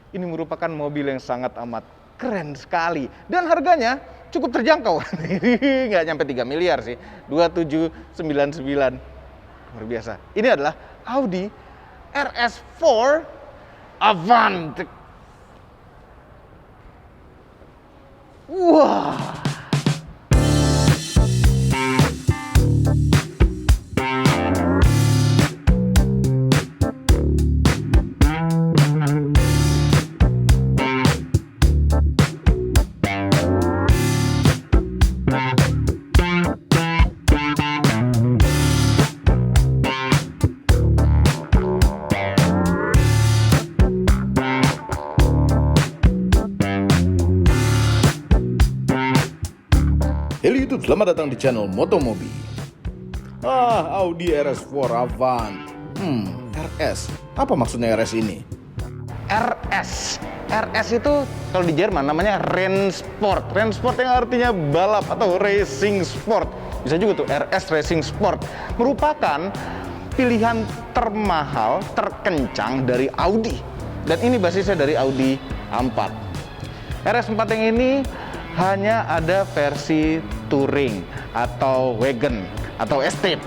Ini merupakan mobil yang sangat amat keren sekali. Dan harganya cukup terjangkau. Nggak nyampe 3 miliar sih. 2799. Luar biasa. Ini adalah Audi RS4 Avant. Wah. Halo YouTube, selamat datang di channel Motomobi. Audi RS4 Avant. RS. Apa maksudnya RS ini? RS itu kalau di Jerman namanya Rennsport. Rennsport yang artinya balap atau racing sport. Bisa juga tuh RS Racing Sport. Merupakan pilihan termahal, terkencang dari Audi. Dan ini basisnya dari Audi A4. RS4 yang ini hanya ada versi touring atau wagon atau estate.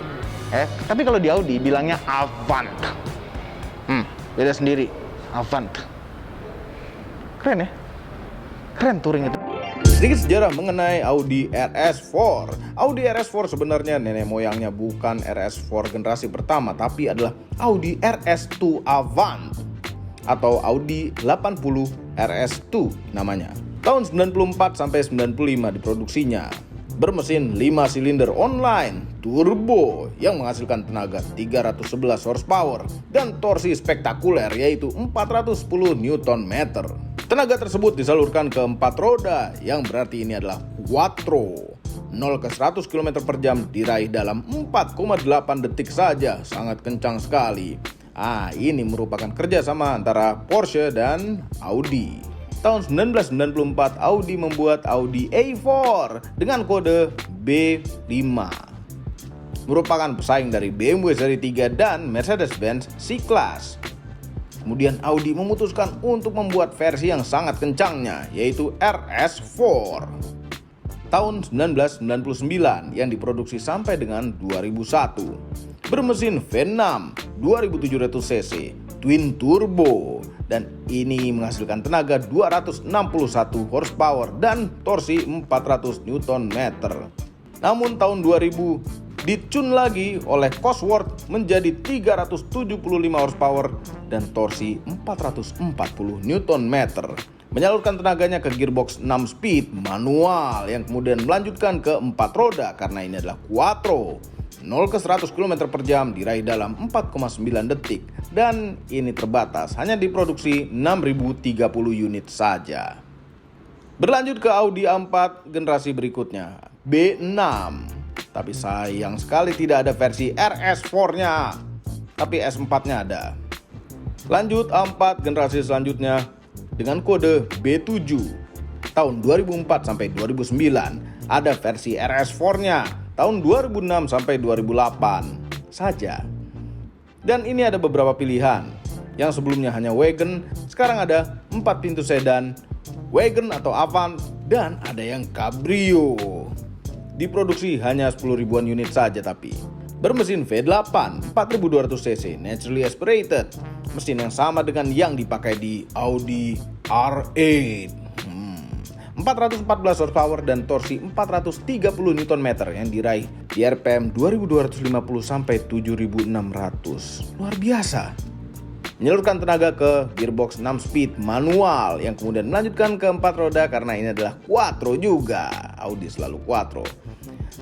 Tapi kalau di Audi bilangnya Avant. Beda sendiri. Avant. Keren ya? Keren touring itu. Sedikit sejarah mengenai Audi RS4. Audi RS4 sebenarnya nenek moyangnya bukan RS4 generasi pertama, tapi adalah Audi RS2 Avant atau Audi 80 RS2 namanya. Tahun 94 sampai 95 diproduksinya. Bermesin 5 silinder online turbo yang menghasilkan tenaga 311 horsepower dan torsi spektakuler yaitu 410 Nm. Tenaga tersebut disalurkan ke 4 roda yang berarti ini adalah quattro. 0 ke 100 km per jam diraih dalam 4,8 detik saja, sangat kencang sekali. Ini merupakan kerjasama antara Porsche dan Audi. Tahun 1994 Audi membuat Audi A4 dengan kode B5. Merupakan pesaing dari BMW seri 3 dan Mercedes-Benz C-Class. Kemudian Audi memutuskan untuk membuat versi yang sangat kencangnya yaitu RS4. Tahun 1999 yang diproduksi sampai dengan 2001. Bermesin V6 2700 cc twin turbo dan ini menghasilkan tenaga 261 horsepower dan torsi 400 Nm. Namun tahun 2000 ditune lagi oleh Cosworth menjadi 375 horsepower dan torsi 440 Nm. Menyalurkan tenaganya ke gearbox 6 speed manual yang kemudian melanjutkan ke 4 roda karena ini adalah quattro. 0 ke 100 km per jam diraih dalam 4,9 detik dan ini terbatas hanya diproduksi 6.030 unit saja. Berlanjut ke Audi A4 generasi berikutnya B6. Tapi sayang sekali tidak ada versi RS4-nya, tapi S4-nya ada. Lanjut A4 generasi selanjutnya dengan kode B7. Tahun 2004 sampai 2009 ada versi RS4-nya. Tahun 2006 sampai 2008 saja. Dan ini ada beberapa pilihan. Yang sebelumnya hanya wagon, sekarang ada 4 pintu sedan, wagon atau Avant, dan ada yang cabrio. Diproduksi hanya 10 ribuan unit saja tapi. Bermesin V8 4200 cc naturally aspirated. Mesin yang sama dengan yang dipakai di Audi R8. 414 horsepower dan torsi 430 Nm yang diraih di RPM 2250 sampai 7600. Luar biasa. Menyalurkan tenaga ke gearbox 6 speed manual yang kemudian melanjutkan ke 4 roda karena ini adalah quattro juga. Audi selalu quattro.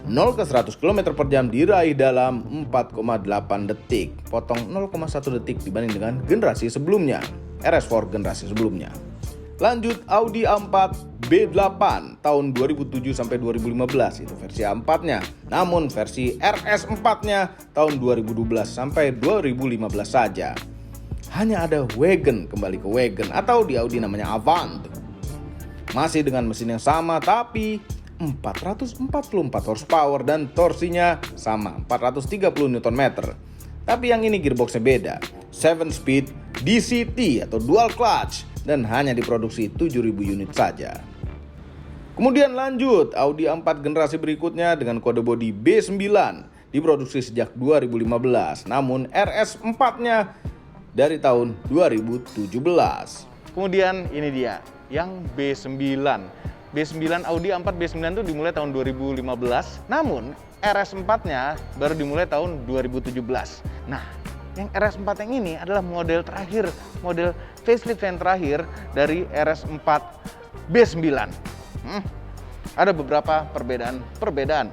0 ke 100 km per jam diraih dalam 4,8 detik. Potong 0,1 detik dibanding dengan generasi sebelumnya. RS4 generasi sebelumnya. Lanjut Audi A4 B8 tahun 2007 sampai 2015 itu versi A4-nya. Namun versi RS4-nya tahun 2012 sampai 2015 saja. Hanya ada wagon kembali ke wagon atau di Audi namanya Avant. Masih dengan mesin yang sama tapi 444 horsepower dan torsinya sama 430 Nm. Tapi yang ini gearboxnya beda. 7 speed DCT atau dual clutch dan hanya diproduksi 7.000 unit saja. Kemudian lanjut, Audi A4 generasi berikutnya dengan kode bodi B9 diproduksi sejak 2015, namun RS4-nya dari tahun 2017. Kemudian ini dia, yang B9. B9 Audi A4 B9 itu dimulai tahun 2015, namun RS4-nya baru dimulai tahun 2017. Nah, yang RS4 yang ini adalah model terakhir, model facelift yang terakhir dari RS4 B9. Ada beberapa perbedaan.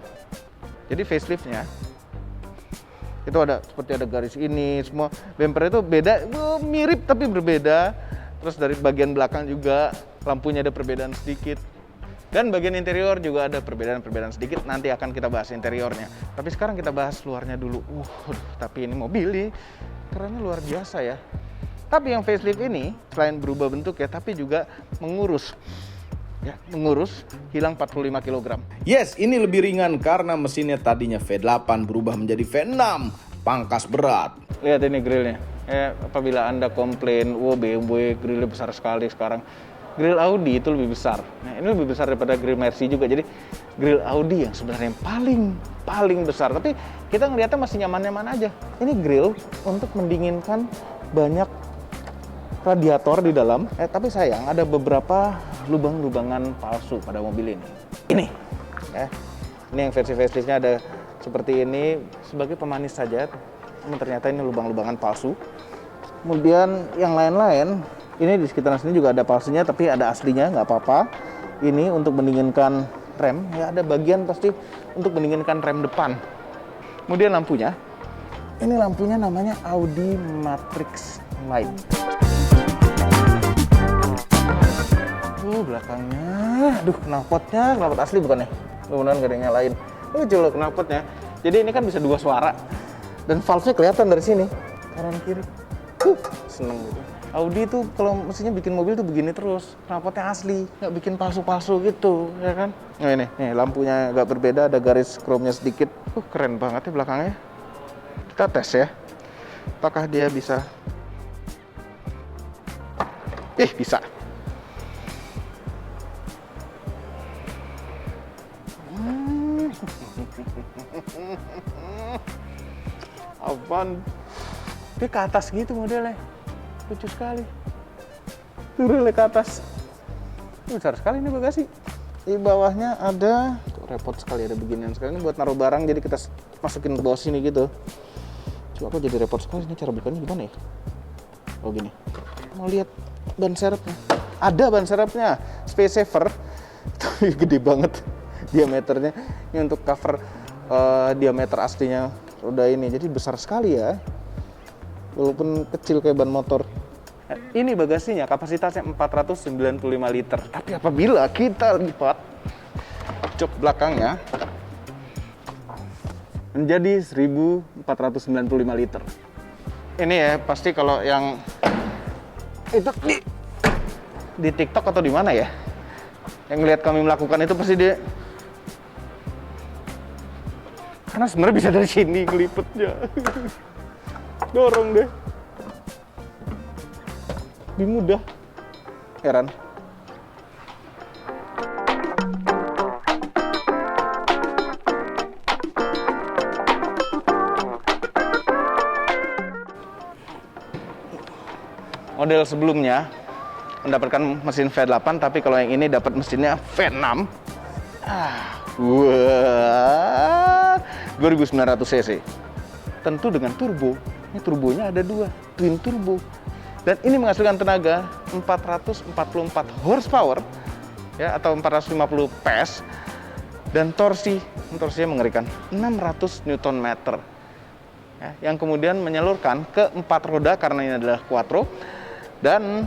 Jadi faceliftnya itu ada seperti ada garis ini, semua bumper itu beda, mirip tapi berbeda. Terus dari bagian belakang juga lampunya ada perbedaan sedikit. Dan bagian interior juga ada perbedaan sedikit. Nanti akan kita bahas interiornya. Tapi sekarang kita bahas luarnya dulu. Tapi ini mobil nih kerennya luar biasa ya. Tapi yang facelift ini selain berubah bentuk ya, tapi juga mengurus, hilang 45 kg. Yes, ini lebih ringan karena mesinnya tadinya V8 berubah menjadi V6, pangkas berat. Lihat ini grillnya. Apabila Anda komplain, BMW grillnya besar sekali sekarang. Grill Audi itu lebih besar. Nah, ini lebih besar daripada grill Mercy juga. Jadi grill Audi yang sebenarnya paling besar. Tapi kita ngeliatnya masih nyaman-nyaman aja. Ini grill untuk mendinginkan banyak radiator di dalam. Tapi sayang ada beberapa lubang-lubangan palsu pada mobil ini. Ini yang versi faceliftnya ada seperti ini sebagai pemanis saja. Namun ternyata ini lubang-lubangan palsu. Kemudian yang lain-lain, ini di sekitaran sini juga ada palsunya, tapi ada aslinya, nggak apa-apa. Ini untuk mendinginkan rem, ya ada bagian pasti untuk mendinginkan rem depan. Kemudian lampunya, ini lampunya namanya Audi Matrix Light. Belakangnya, knalpot asli bukan ya? Mudah-mudahan gak ada yang nyalain. Lucu loh knalpotnya. Jadi ini kan bisa 2 suara, dan valve-nya kelihatan dari sini, kanan kiri. Seneng gitu. Audi tuh kalau mestinya bikin mobil tuh begini terus, knalpotnya asli, nggak bikin palsu-palsu gitu, ya kan? Nah ini, lampunya agak berbeda, ada garis chrome-nya sedikit. Keren banget ya belakangnya. Kita tes ya, apakah dia bisa? Bisa. Apaan? Dia ke atas gitu modelnya. Lucu sekali. Turun ke atas. Besar sekali ini bagasi. Di bawahnya ada, repot sekali ada beginian sekali. Ini buat naruh barang, jadi kita masukin ke bawah sini gitu. Coba kok jadi repot sekali. Ini cara bukanya gimana ya? Oh gini. Mau lihat ban serepnya. Ada ban serepnya. Space saver. Tapi gede banget diameternya. Ini untuk cover diameter aslinya roda ini. Jadi besar sekali ya. Walaupun kecil kayak ban motor. Ini bagasinya kapasitasnya 495 liter. Tapi apabila kita lipat jok belakangnya menjadi 1495 liter. Ini ya pasti kalau yang itu di TikTok atau di mana ya, yang lihat kami melakukan itu pasti dia, karena sebenarnya bisa dari sini ngelipetnya. Dorong deh, lebih mudah. Heran. Model sebelumnya mendapatkan mesin V8, tapi kalau yang ini dapat mesinnya V6. 2900 cc. Tentu dengan turbo. Ini turbonya ada 2, twin turbo. Dan ini menghasilkan tenaga 444 horsepower ya, atau 450 PS, dan torsinya mengerikan 600 Nm ya, yang kemudian menyalurkan ke 4 roda karena ini adalah quattro, dan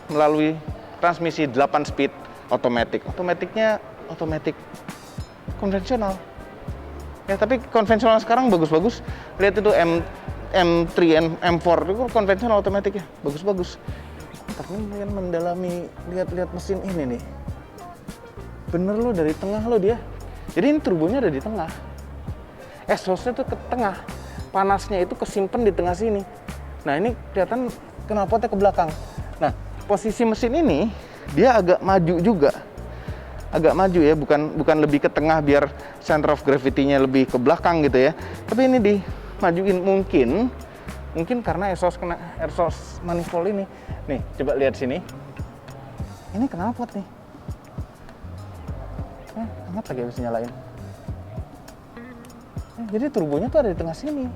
melalui transmisi 8 speed otomatis. Otomatiknya otomatik konvensional. Ya, tapi konvensional sekarang bagus-bagus. Lihat itu M3, M4 itu konvensional otomatik ya, bagus-bagus. Tapi ini mendalami, lihat mesin ini nih. Bener loh, dari tengah loh dia. Jadi ini turbonya ada di tengah. Exhaustnya tuh ke tengah. Panasnya itu kesimpan di tengah sini. Nah ini kelihatan knalpotnya ke belakang. Nah posisi mesin ini dia agak maju juga. Agak maju ya, bukan lebih ke tengah biar center of gravity-nya lebih ke belakang gitu ya. Tapi ini dimajuin mungkin karena exhaust manifold ini. Nih, coba lihat sini. Ini knalpot nih. Hangat lagi habis nyalain. Jadi turbonya tuh ada di tengah sini.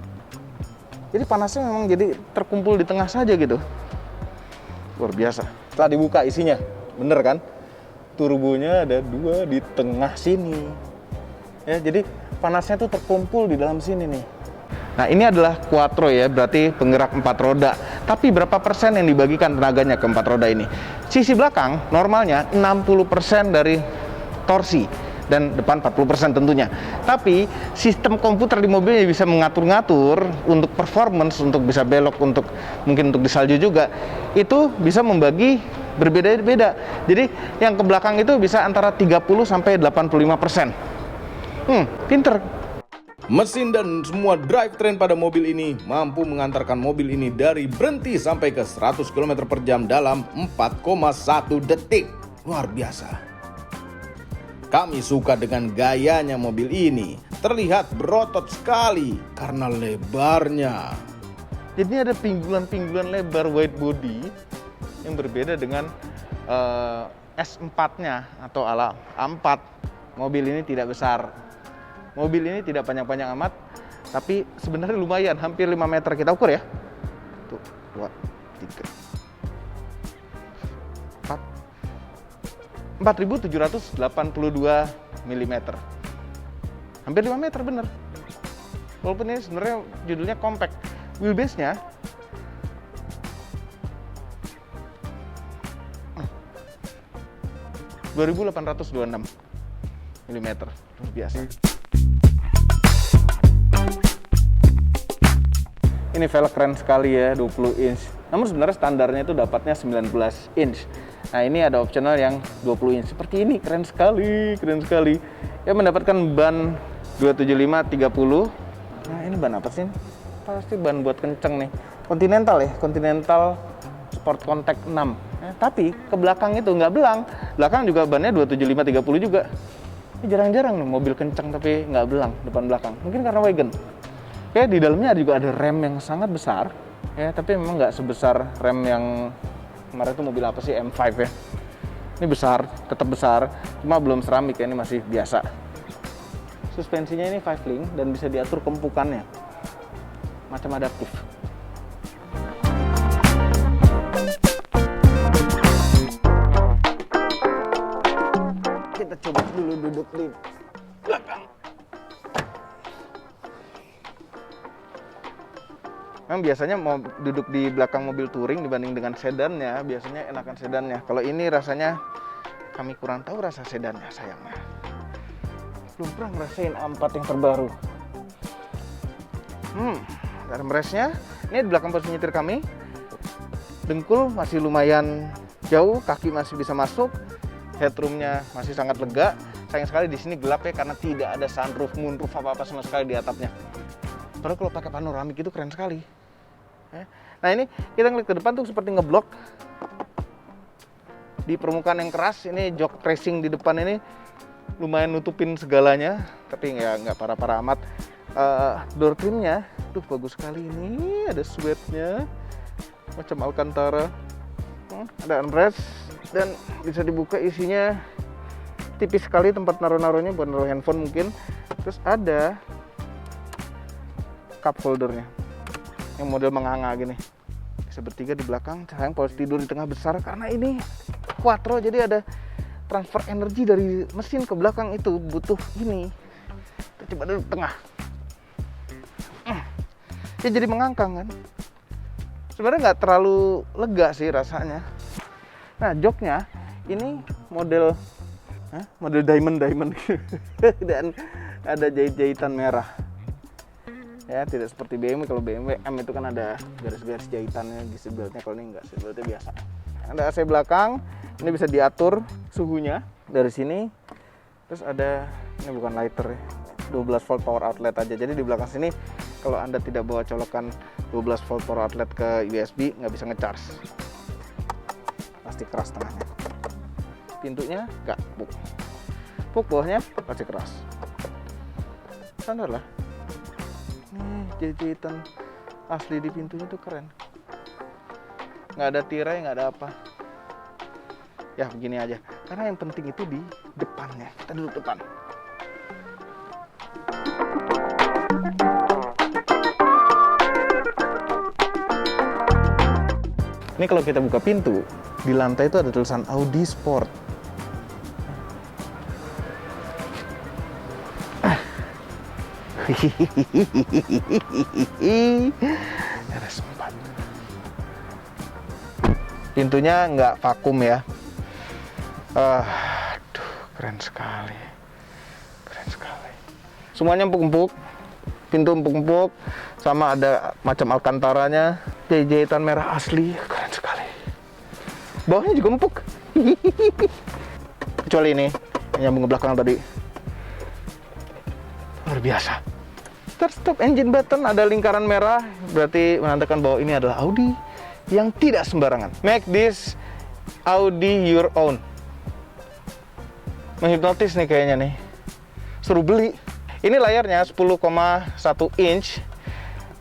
Jadi panasnya memang jadi terkumpul di tengah saja gitu. Luar biasa. Setelah dibuka isinya, bener kan? Turbonya ada 2 di tengah sini. Ya, jadi panasnya tuh terkumpul di dalam sini nih. Nah, ini adalah quattro ya, berarti penggerak 4 roda. Tapi berapa persen yang dibagikan tenaganya ke 4 roda ini? Sisi belakang normalnya 60% dari torsi dan depan 40% tentunya. Tapi sistem komputer di mobilnya bisa mengatur-ngatur untuk performance, untuk bisa belok, mungkin untuk di salju juga. Itu bisa membagi berbeda-beda. Jadi yang ke belakang itu bisa antara 30 sampai 85%. Pinter. Mesin dan semua drivetrain pada mobil ini mampu mengantarkan mobil ini dari berhenti sampai ke 100 km per jam dalam 4,1 detik. Luar biasa. Kami suka dengan gayanya mobil ini. Terlihat berotot sekali karena lebarnya. Jadi ada pinggulan-pinggulan lebar wide body yang berbeda dengan S4-nya atau ala A4. Mobil ini tidak besar. Mobil ini tidak panjang-panjang amat, tapi sebenarnya lumayan, hampir 5 meter. Kita ukur ya. 1, 2, 3, 4. 4.782 mm. Hampir 5 meter bener. Walaupun ini sebenarnya judulnya compact. Wheelbase-nya mm, 2.826 mm. Luar biasa. Ini velg keren sekali ya, 20 inch. Namun sebenarnya standarnya itu dapatnya 19 inch. Nah, ini ada optional yang 20 inch. Seperti ini, keren sekali, keren sekali. Ya, mendapatkan ban 275/30. Nah, ini ban apa sih? Pasti ban buat kenceng nih. Continental ya, Continental Sport Contact 6. Tapi ke belakang itu nggak belang. Belakang juga bannya 275/30 juga. Ini jarang-jarang nih mobil kenceng tapi nggak belang depan belakang. Mungkin karena wagon. Oke, di dalamnya juga ada rem yang sangat besar, ya, tapi memang nggak sebesar rem yang kemarin itu mobil apa sih, M5 ya. Ini besar, tetap besar, cuma belum seramik ya, ini masih biasa. Suspensinya ini 5 link dan bisa diatur kempukannya, macam adaptif. Kita coba dulu duduk di belakang. Memang biasanya mau duduk di belakang mobil touring dibanding dengan sedannya, biasanya enakan sedannya. Kalau ini rasanya kami kurang tahu rasa sedannya, sayangnya. Belum pernah ngerasain A4 yang terbaru. Armrestnya, ini di belakang posisi nyetir kami. Dengkul masih lumayan jauh, kaki masih bisa masuk. Headroomnya masih sangat lega. Sayang sekali di sini gelap ya karena tidak ada sunroof, moonroof apa-apa sama sekali di atapnya. Padahal kalau pakai panoramik itu keren sekali. Nah, ini kita ngeliat ke depan tuh seperti ngeblok di permukaan yang keras. Ini jok racing di depan ini lumayan nutupin segalanya, tapi nggak parah-parah amat. Door trimnya, tuh bagus sekali ini. Ada sweatnya macam Alcantara. Ada armrest dan bisa dibuka, isinya tipis sekali tempat naruh-naruhnya buat naruh handphone mungkin. Terus ada cup holdernya yang model menganga gini, bisa bertiga di belakang. Sayang posisi tidur di tengah besar karena ini quattro, jadi ada transfer energi dari mesin ke belakang itu butuh ini. Kita coba duduk tengah, ya jadi mengangkang kan. Sebenarnya nggak terlalu lega sih rasanya. Nah, joknya ini model diamond dan ada jahit-jahitan merah. Ya, tidak seperti BMW. Kalau BMW M itu kan ada garis-garis jahitannya di seatbeltnya, kalau ini enggak, seatbeltnya biasa. Ada AC belakang, ini bisa diatur suhunya dari sini. Terus ada, ini bukan lighter ya, 12 volt power outlet aja. Jadi di belakang sini kalau Anda tidak bawa colokan 12 volt power outlet ke USB, nggak bisa ngecharge. pasti keras tengahnya. Pintunya nggak empuk. Empuk bawahnya pasti keras. Standar lah. Nih jahitan asli di pintunya tuh keren. Nggak ada tirai, nggak ada apa. Ya begini aja. Karena yang penting itu di depannya. Kita duduk depan. Ini kalau kita buka pintu, di lantai itu ada tulisan Audi Sport. RS4. Pintunya nggak vakum ya. Aduh, keren sekali. Keren sekali. Semuanya empuk-empuk. Pintu empuk-empuk. Sama ada macam alkantaranya. Jahitan merah asli. Keren sekali. Bawahnya juga empuk. Kecuali ini, yang nyambung ke belakang tadi. Luar biasa. Start stop engine button ada lingkaran merah, berarti menandakan bahwa ini adalah Audi yang tidak sembarangan. Make this Audi your own. Menghipnotis nih kayaknya nih. Suruh beli. Ini layarnya 10,1 inch.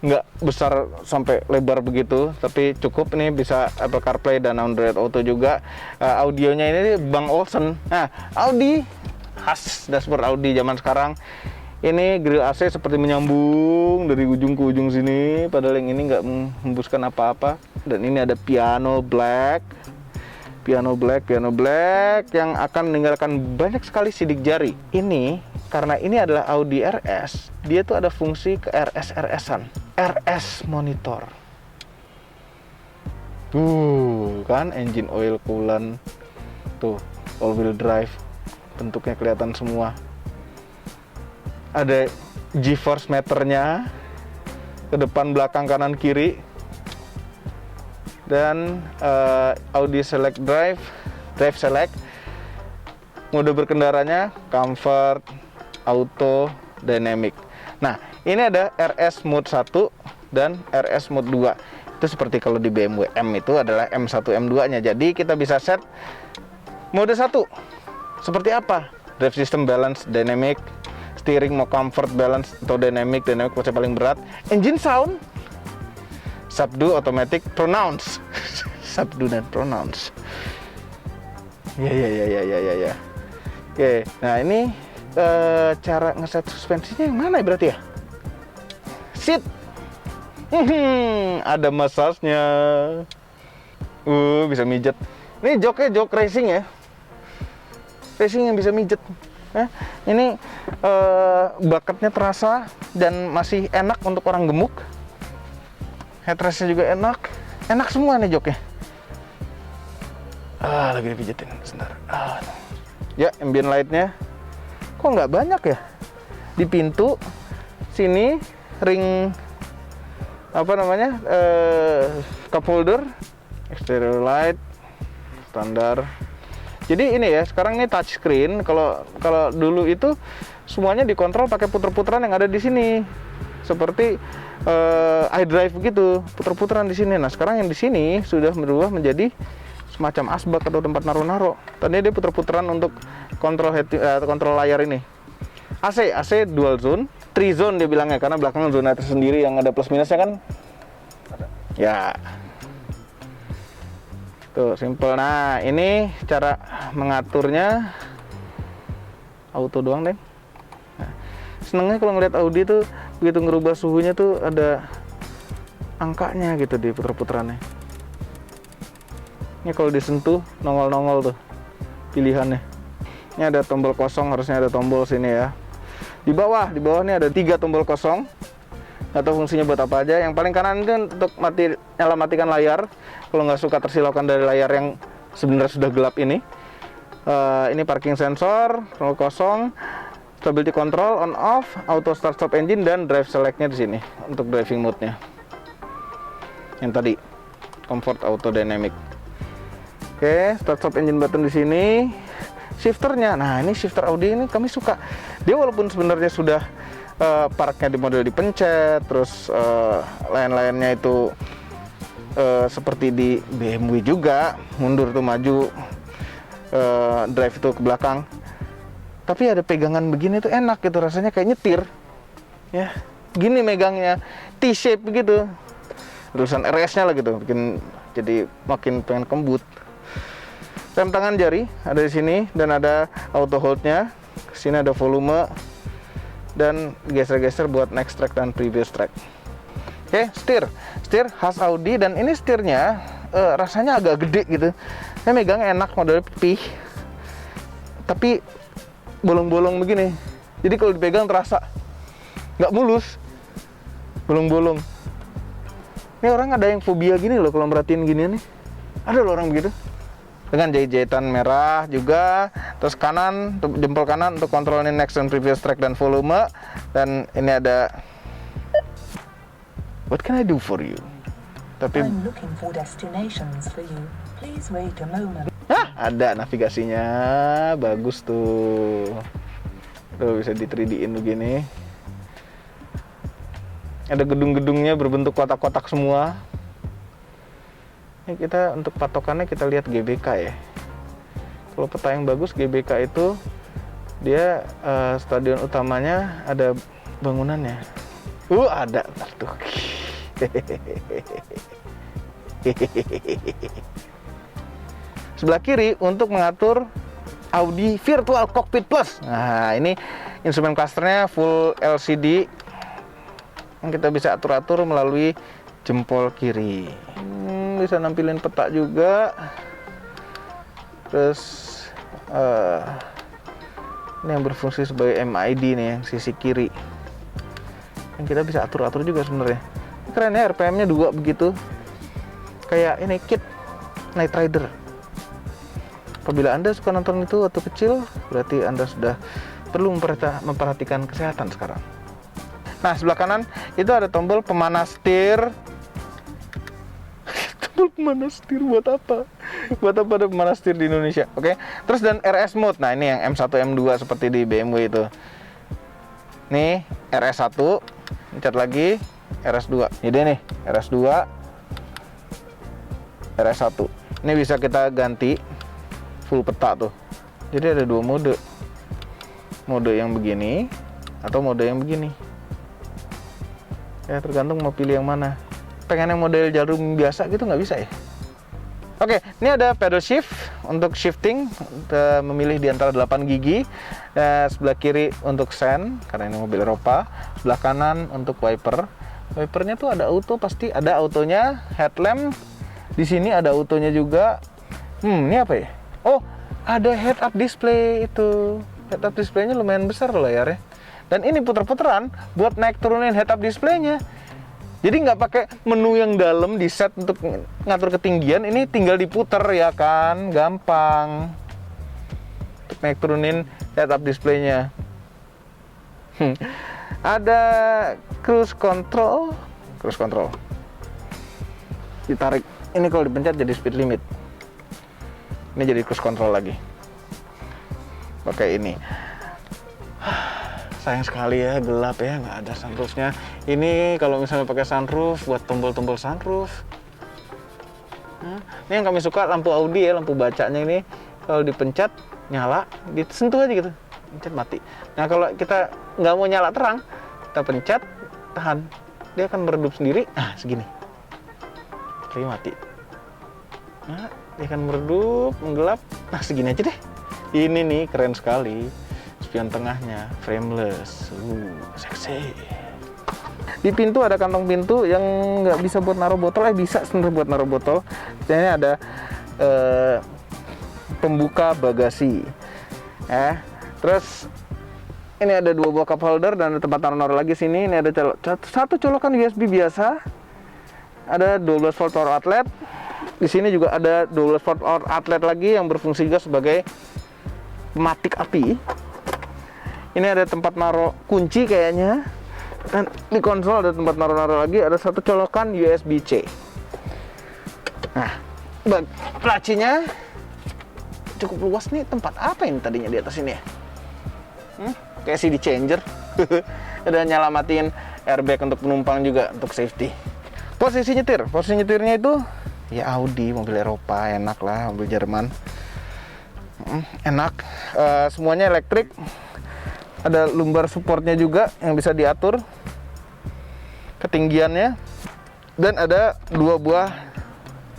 Nggak besar sampai lebar begitu, tapi cukup. Ini bisa Apple CarPlay dan Android Auto juga. Audionya ini Bang Olsen. Nah, Audi khas dashboard Audi zaman sekarang. Ini grill AC seperti menyambung dari ujung ke ujung sini, padahal yang ini nggak menghembuskan apa-apa. Dan ini ada piano black yang akan meninggalkan banyak sekali sidik jari. Ini karena ini adalah Audi RS, dia tuh ada fungsi ke RS-RS-an, RS monitor. Tuh kan, engine oil, coolant, tuh all wheel drive, bentuknya kelihatan semua. Ada G-force meternya ke depan, belakang, kanan, kiri. Dan Audi Select Drive Select. Mode berkendaranya Comfort, Auto, Dynamic. Nah, ini ada RS Mode 1 dan RS Mode 2. Itu seperti kalau di BMW M itu adalah M1, M2 nya. Jadi kita bisa set mode 1 seperti apa? Drive System Balance, Dynamic. Steering mau comfort, balance, atau dynamic pasti paling berat. Engine sound, subdue, automatic, pronounce. Subdue dan pronounce. Ya. Oke, nah ini cara ngeset suspensinya yang mana ya berarti ya? Seat. Ada massage-nya. Bisa mijet. Ini joknya jok racing ya. Racing yang bisa mijet. Ini bakatnya terasa dan masih enak untuk orang gemuk. Headrestnya juga enak semua nih joknya. Lagi dipijetin sebentar. Ya, ambient lightnya kok nggak banyak ya? Di pintu sini ring cup holder, exterior light standar. Jadi ini ya, sekarang ini touchscreen. Kalau dulu itu semuanya dikontrol pakai puter-puteran yang ada di sini, seperti iDrive begitu, puter-puteran di sini. Nah, sekarang yang di sini sudah berubah menjadi semacam asbak atau tempat naruh-naruh. Tadinya dia puter-puteran untuk kontrol layar ini. AC dual zone, 3 zone dia bilangnya, karena belakang zona tersendiri yang ada plus minusnya kan. Ya. Tuh, simple. Nah, ini cara mengaturnya auto doang, deh. Nah, senengnya kalau ngeliat Audi tuh begitu ngerubah suhunya tuh ada angkanya gitu di puter-puterannya. Ini kalau disentuh nongol-nongol tuh pilihannya. Ini ada tombol kosong, harusnya ada tombol sini ya. Di bawah ini ada 3 tombol kosong. Nggak tahu fungsinya buat apa aja. Yang paling kanan itu untuk matikan layar. Kalau nggak suka tersilaukan dari layar yang sebenarnya sudah gelap ini. Ini parking sensor, tombol kosong, stability control, on off, auto start stop engine, dan drive select-nya di sini untuk driving mode-nya. Yang tadi comfort, auto, dynamic. Oke, start stop engine button di sini. Shifternya, nah ini shifter Audi ini kami suka. Dia walaupun sebenarnya sudah parknya di model dipencet, terus lain-lainnya itu seperti di BMW juga, mundur tuh maju, drive itu ke belakang. Tapi ada pegangan begini tuh enak gitu, rasanya kayak nyetir. Ya, gini megangnya, T-shape gitu. Terusan RS-nya lah gitu, bikin jadi makin pengen kembut. Rem tangan jari ada di sini dan ada auto hold-nya. Sini ada volume dan geser-geser buat next track dan previous track. Oke, setir khas Audi, dan ini setirnya rasanya agak gede gitu. Saya megang enak, modelnya pipih, tapi bolong-bolong begini. Jadi kalau dipegang terasa nggak mulus, bolong-bolong. Ini orang ada yang fobia gini loh kalau merhatiin gini nih. Ada loh orang begitu. Dengan jahit-jahitan merah juga. Terus kanan, jempol kanan untuk kontrolin next and previous track dan volume. Dan ini ada what can I do for you? Tapi I'm looking for destinations for you. Please wait a moment. ada navigasinya. Bagus tuh. Tuh bisa di 3D-in begini. Ada gedung-gedungnya berbentuk kotak-kotak semua. Ini kita untuk patokannya kita lihat GBK ya. Kalau peta yang bagus GBK itu dia stadion utamanya ada bangunannya. Ada tuh. Sebelah kiri untuk mengatur Audi Virtual Cockpit Plus. Nah, ini instrumen clusternya full LCD yang kita bisa atur-atur melalui jempol kiri. Bisa nampilin peta juga. Terus ini yang berfungsi sebagai MID nih, yang sisi kiri. Yang kita bisa atur-atur juga sebenarnya. Keren ya, RPM-nya 2 begitu. Kayak ini kit Knight Rider. Apabila Anda suka nonton itu waktu kecil, berarti Anda sudah perlu memperhatikan kesehatan sekarang. Nah, sebelah kanan itu ada tombol pemanas setir. Tombol pemanas setir buat apa? Buat apa ada pemanas setir di Indonesia? Oke. Terus dan RS mode. Nah, ini yang M1, M2 seperti di BMW itu. Nih, RS1. Pencet lagi, RS2. Jadi nih, RS2, RS1. Ini bisa kita ganti full peta tuh. Jadi ada 2 mode. Mode yang begini atau mode yang begini. Ya, tergantung mau pilih yang mana. Pengen yang model jarum biasa gitu nggak bisa ya. Oke, ini ada pedal shift untuk shifting, memilih di antara 8 gigi. Sebelah kiri untuk sen, karena ini mobil Eropa. Sebelah kanan untuk wiper. Wipernya tuh ada auto, pasti ada autonya. Headlamp di sini ada autonya juga. Ini apa ya? Oh, ada head up display itu. Head up displaynya lumayan besar loh layarnya. Dan ini puter-puteran buat naik turunin head up displaynya. Jadi nggak pakai menu yang dalam di set untuk ngatur ketinggian, ini tinggal diputer ya kan, gampang. Untuk naik turunin head up displaynya. Ada cruise control. Ditarik. Ini kalau dipencet jadi speed limit. Ini jadi cruise control lagi. Pakai ini. Sayang sekali ya, gelap ya, nggak ada sunroofnya. Ini kalau misalnya pakai sunroof, buat tombol-tombol sunroof. Ini yang kami suka, lampu Audi ya, lampu bacanya ini. Kalau dipencet, nyala, disentuh aja gitu. Pencet, mati. Nah, kalau kita nggak mau nyala terang, kita pencet, tahan. Dia akan meredup sendiri, segini. Jadi mati. Nah, dia akan meredup, menggelap. Nah, segini aja deh. Ini nih, keren sekali. Spion tengahnya frameless, seksi. Di pintu ada kantong pintu yang nggak bisa buat naruh botol, bisa sebenarnya buat naruh botol. Ini ada pembuka bagasi. Terus ini ada 2 buah cup holder dan ada tempat naruh lagi sini. Ini ada satu colokan USB biasa. Ada 12 volt power outlet. Di sini juga ada 12 volt power outlet lagi yang berfungsi juga sebagai pematik api. Ini ada tempat naruh kunci kayaknya. Dan di konsol ada tempat naruh lagi. Ada satu colokan USB-C. Nah, lacinya cukup luas nih. Tempat apa ini tadinya di atas ini ya? Kayak CD changer. Ada nyalamatin airbag untuk penumpang juga untuk safety. Posisi nyetirnya itu ya Audi, mobil Eropa, enak lah, mobil Jerman. Enak, semuanya elektrik. Ada lumbar supportnya juga yang bisa diatur ketinggiannya, dan ada 2 buah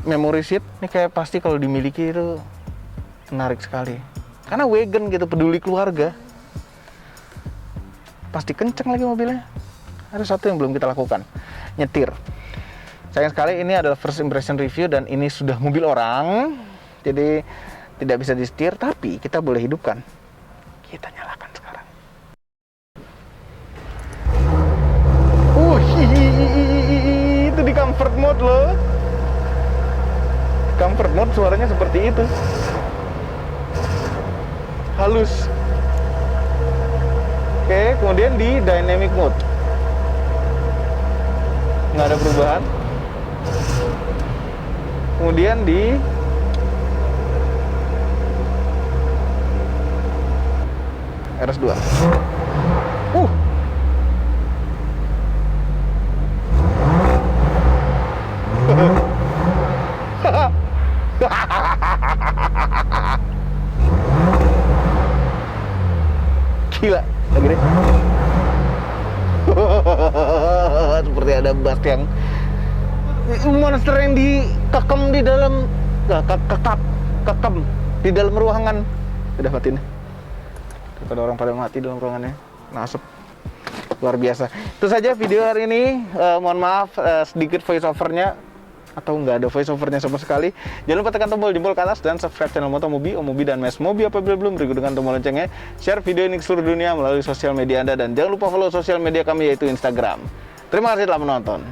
memory seat. Ini kayak pasti kalau dimiliki itu menarik sekali, karena wagon gitu, peduli keluarga. Pasti kenceng lagi mobilnya. Ada satu yang belum kita lakukan, nyetir. Sayang sekali ini adalah first impression review dan ini sudah mobil orang, jadi tidak bisa disetir, tapi kita boleh hidupkan. Kita nyalakan sekarang. Itu di comfort mode loh. Comfort mode suaranya seperti itu. Halus. Oke, kemudian di dynamic mode. Nggak ada perubahan. Kemudian di RS2. Gila, lagi deh. Seperti ada bass yang monster yang dikekem di dalam, kekem di dalam ruangan. Udah matiin. Daripada orang pada mati dalam ruangannya, nasib. Luar biasa. Itu saja video hari ini. Mohon maaf sedikit voice overnya, atau nggak ada voice overnya sama sekali. Jangan lupa tekan tombol jempol ke atas dan subscribe channel Motomobi, Omobi, dan Mes Mobi apabila belum. Berikut dengan tombol loncengnya. Share video ini ke seluruh dunia melalui sosial media Anda, dan jangan lupa follow sosial media kami yaitu Instagram. Terima kasih telah menonton.